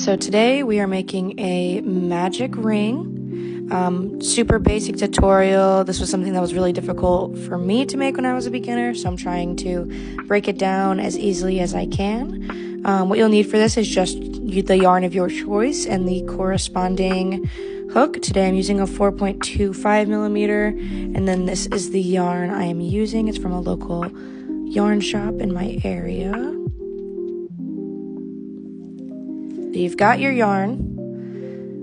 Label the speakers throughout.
Speaker 1: So today we are making a magic ring. Super basic tutorial. This was something that was really difficult for me to make when I was a beginner, so I'm trying to break it down as easily as I can. What you'll need for this is just the yarn of your choice and the corresponding hook. Today I'm using a 4.25 millimeter, and then this is the yarn I am using. It's from a local yarn shop in my area. So you've got your yarn.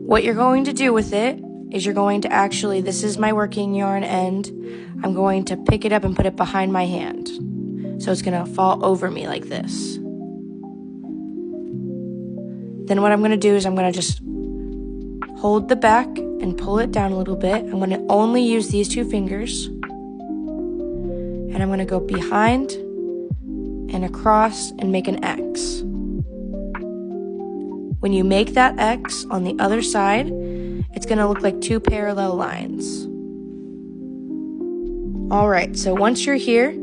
Speaker 1: What you're going to do with it is you're going to actually, this is my working yarn end, I'm going to pick it up and put it behind my hand. So it's going to fall over me like this. Then what I'm going to do is I'm going to just hold the back and pull it down a little bit. I'm going to only use these two fingers. And I'm going to go behind and across and make an X. When you make that X on the other side, it's going to look like two parallel lines. All right, so once you're here,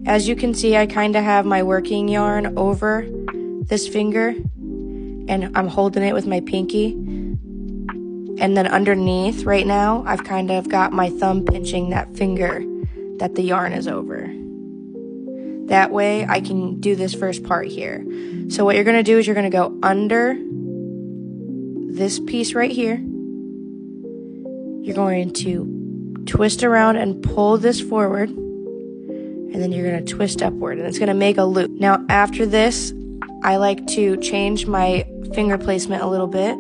Speaker 1: as you can see, I kind of have my working yarn over this finger, and I'm holding it with my pinky. And then underneath right now, I've kind of got my thumb pinching that finger that the yarn is over. That way I can do this first part here. So what you're going to do is you're going to go under this piece right here. You're going to twist around and pull this forward, and then you're going to twist upward, and it's going to make a loop. Now after this, I like to change my finger placement a little bit.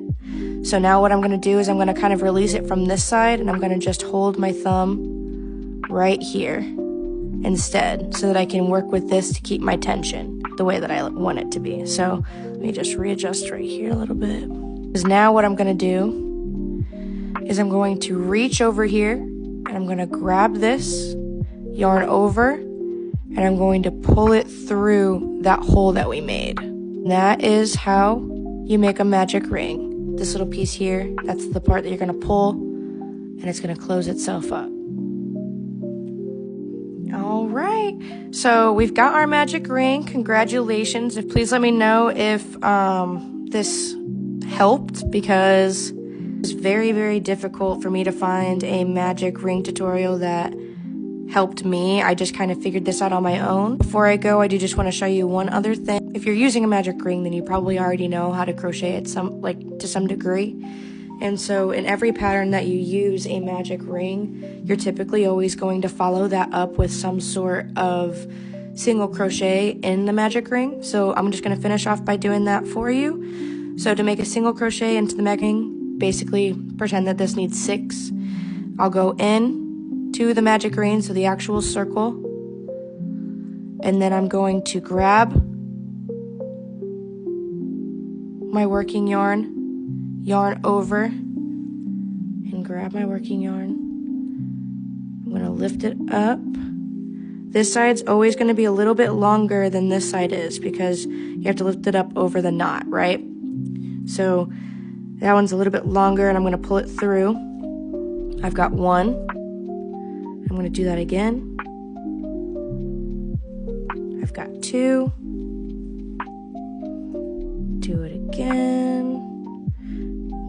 Speaker 1: So now what I'm going to do is I'm going to kind of release it from this side, and I'm going to just hold my thumb right here instead, so that I can work with this to keep my tension the way that I want it to be. So let me just readjust right here a little bit. Because now what I'm going to do is I'm going to reach over here, and I'm going to grab this yarn over, and I'm going to pull it through that hole that we made. And that is how you make a magic ring. This little piece here, that's the part that you're going to pull, and it's going to close itself up. All right, so we've got our magic ring. Congratulations. Please let me know if this helped, because it's very, very difficult for me to find a magic ring tutorial that helped me. I just kind of figured this out on my own. Before I go, I do just want to show you one other thing. If you're using a magic ring, then you probably already know how to crochet it to some degree. And so in every pattern that you use a magic ring, you're typically always going to follow that up with some sort of single crochet in the magic ring. So I'm just going to finish off by doing that for you. So to make a single crochet into the magic ring, basically pretend that this needs 6. I'll go in to the magic ring, so the actual circle, and then I'm going to grab my working yarn over, and grab my working yarn. I'm going to lift it up. This side's always going to be a little bit longer than this side is, because you have to lift it up over the knot, right? So that one's a little bit longer, and I'm going to pull it through. I've got one. I'm going to do that again. I've got 2. Do it again.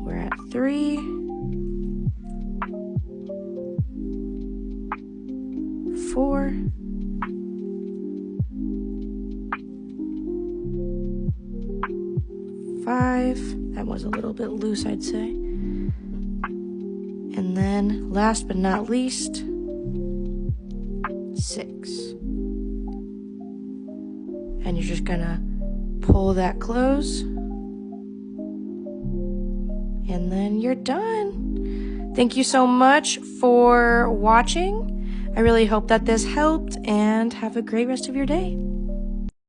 Speaker 1: We're at 3. 4. 5. That was a little bit loose, I'd say. And then last but not least, 6. And you're just gonna pull that close, and then you're done. Thank you so much for watching. I really hope that this helped, and have a great rest of your day.